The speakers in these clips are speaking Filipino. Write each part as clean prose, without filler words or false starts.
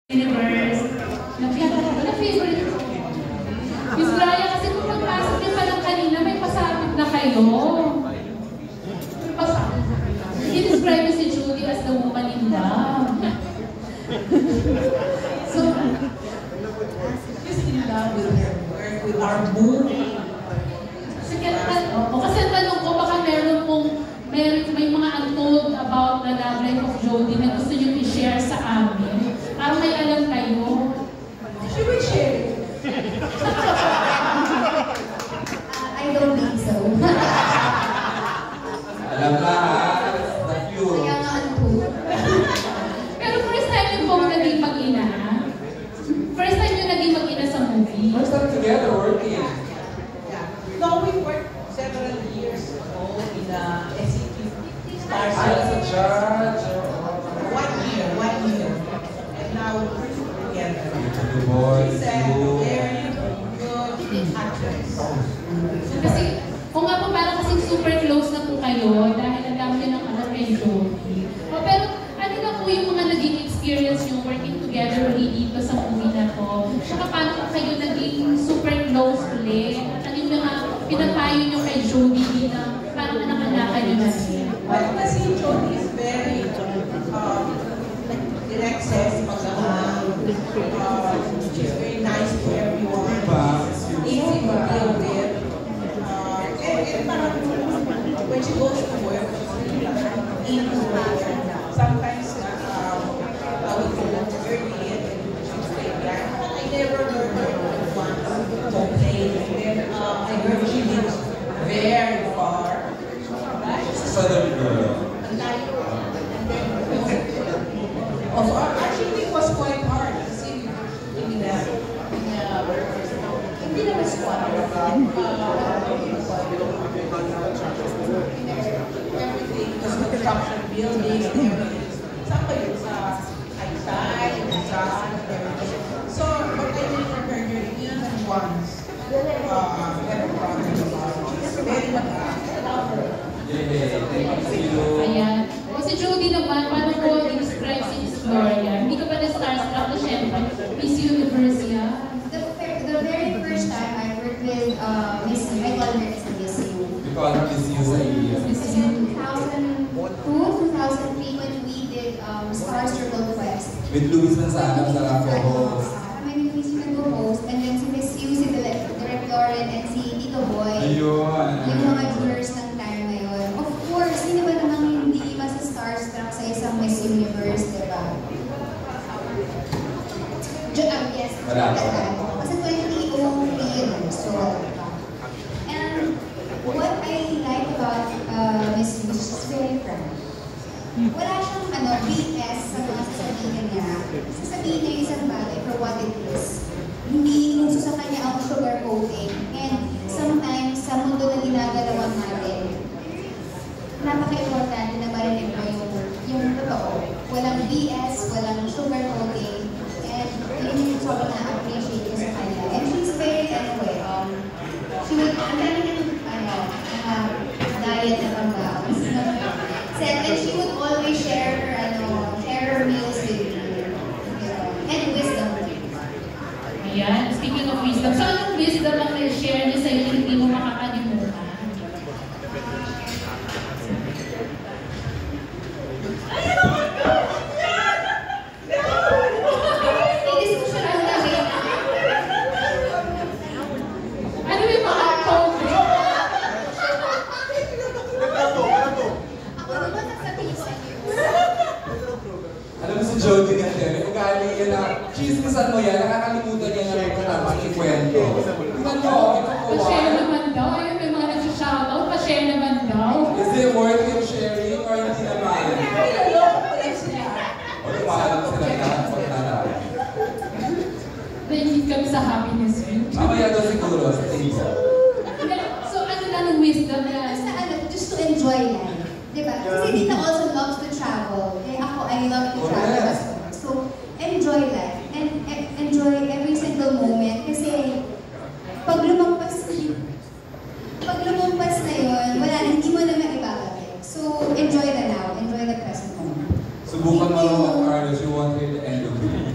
Universe, na favorite ko. Miss Raya, kasi kung pagpasok niyo pa lang kanina, may pasabog na kayo. May pasabog. I-describe si Judy as the woman in love. So, just in love with our movie. Kasi tanong ko, baka may mga untold about the love life of Jody na gusto niyo i-share sa amin. Parang may alam kayo. She will share. I don't think so. Alam na ha, that's you. Kaya nga untold. Pero first time niyo po naging mag-ina? First time niyo naging mag-ina sa movie? First time together working. No, we worked several years ago in a SCQ Star As a judge. 1 year. And now we're together. Good boy. She's a very good actress. Kasi, kung nga po parang kasing super close na po kayo dahil ang dami ng anak kay Jody. Pero ano na po yung mga naging experience yung working together ulit dito sa movie na to? Saka paano po kayo naging super close ulit? At ano yung mga pinapayo nyo kay Jody bilang parang anak-anakan nyo na siya? Well, kasi Jody is very direct says she's very nice to everyone. Easy to deal with. And parang when she goes to work, she's really into work. Sometimes we go early and she'll stay back. I never heard her once complain. I heard she lives very far. Southern girl. Actually, it was quite hard kasi hindi naman squad. Everything, because construction, building, and everything. Somebody sa outside, inside, everything. So, but I never heard her even once. Never problem about it. She's very Thank you. Ayan. O si Jody naman, paano ko i-describe si Miss Gloria? Hindi ka ba na-starstruck na siyempre? Miss Universe yan. The very first time I worked with Miss U, I call her as Miss U. We call her Miss U sa iya. This is in 2002, 2003 when we did Star Circle Quest. With Luis Manzano sa co-host. Kami ni Luis yung nag-host, and then si Miss U, si Direct Lauren, and si Tito Boy. Ayun. Yung mga viewers ng time na yun. Of course, hindi ba namang hindi masa-starstruck sa isang Miss Universe, di ba? Yes, Wala pa. kasi 2003 yun. So, and what I like about Miss U, she's very frank. Wala siyang BS sa mga sasabihin niya. Sasabihin niya yung isang bagay for what it is. Hindi inuso sa kanya ang sugarcoating. And sometimes, sa mundo na ginagalawan natin, napaka-importante na marinig mo yung totoo. Walang BS, walang sugarcoating. And yun yung sobrang na-appreciate ko sa kanya. And she's very, she would, ang dami ng, diet na pang-bounce. And she would always share her meals with me. And wisdom. Ayan. Speaking of wisdom, so anong wisdom ang share niya sa'yo na hindi mo makakalimutan? Ano yung mga untold? Alam mo si Jody nga din, ugali yan na, chismisan mo yan, nakakalimutan niya na pagkatapos ikwento. Tingnan mo, ito po. Pa-share naman daw. Ayun, may mga nag-shoutout. Pa-share naman daw. Is it worth yung sharing or hindi naman? O lumahan mo sila lahat pagkatapos. Naiingit kami sa happiness week. Mamaya daw siguro, sa table. So ano lang ang wisdom na? Basta just to enjoy life. Diba? Kasi Tita also loves to travel. Kaya ako, I love to travel as well. So, enjoy life. And enjoy every single moment. Kasi, pag lumampas na yun, wala, hindi mo naman ibabalik. So, enjoy the now. Enjoy the present moment. Subukan mo, Carlos, you want to end the week.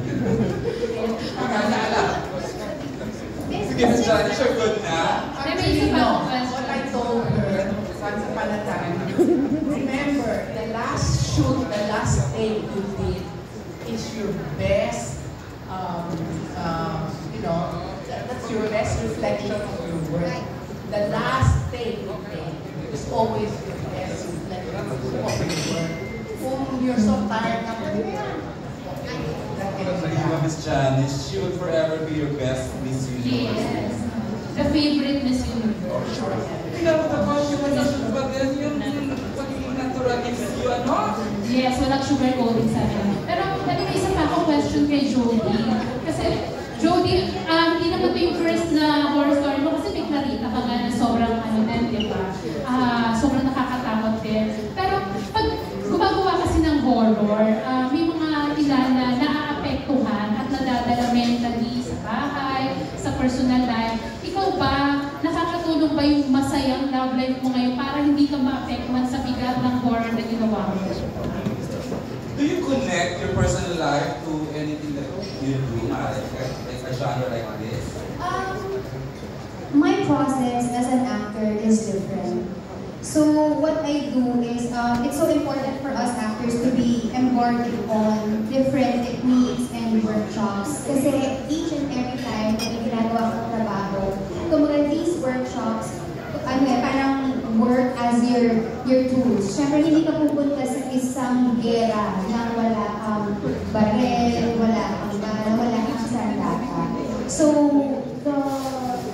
Miss Janice, you're good na? Actually, no. What I told her once upon a time, remember, the last shoot, the last take you did is your best, that's your best reflection of your work. The last take you did is always your best reflection of your work. Kung you're so tired of it, Miss Janice, she will forever be your best Miss Universe. Yes. The favorite Miss Universe. Tingnan mo naman yung ba din yung pagiging natural is you, ano? Yes, walang sugar coating sa akin. Pero may isa pa akong question kay Jody. Kasi, Jody, hindi naman ito yung first na horror story mo kasi may Clarita ka nga na sobrang di ba? Sobrang nakakatakot din. Pero pag gumagawa kasi ng horror, may mga ilan na naaapektuhan at nadadala mentally sa bahay, sa personal life. Ikaw ba, nakakatulong ba yung masayang love life mo ngayon para hindi ka maapektuhan sa bigat ng horror na ginawa mo? Do you connect your personal life to anything that you do, like a genre like this? My process as an actor is different. So what I do is, it's so important for us actors to be embarked on different techniques and workshops. Kasi each and every time na ginagawa kong trabaho, kumbaga these workshops, parang work as your tools. Siyempre, hindi ka pupunta sa isang gera na wala kang barel, wala kang bala, wala kang sandata. So,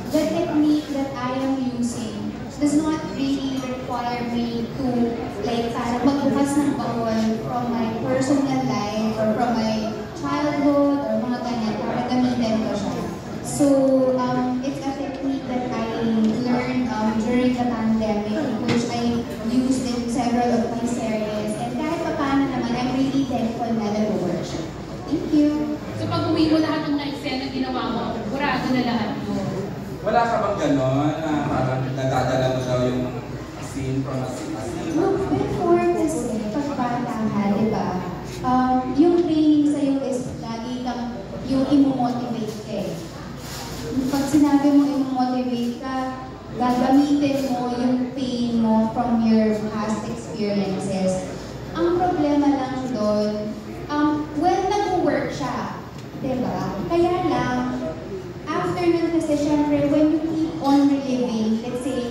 the technique that I am using does not really require me to parang magbukas ng baon from my personal life or from my childhood or mga ganyan para gamitin ko siya. So, it's a technique that I learned during the pandemic, which I used in several of my series. And kahit pa paano naman, I'm really thankful na nag-work siya. Thank you. So pag uwi mo lahat ng na-eksena ginawa mo, burado na lahat mo. Wala ka bang gano'n na parang nadadala mo daw yung scene from a scene? Look, before kasi, pagbata ka, di ba? Yung training sa'yo is lagi kang yung imo-motivate ka eh. Pag sinabi mo imo-motivate ka, gagamitin mo yung pain mo from your past experiences. Ang problema lang doon, nag-work siya, di ba? Kaya lang, after nun kasi syempre, when you keep on reliving, let's say,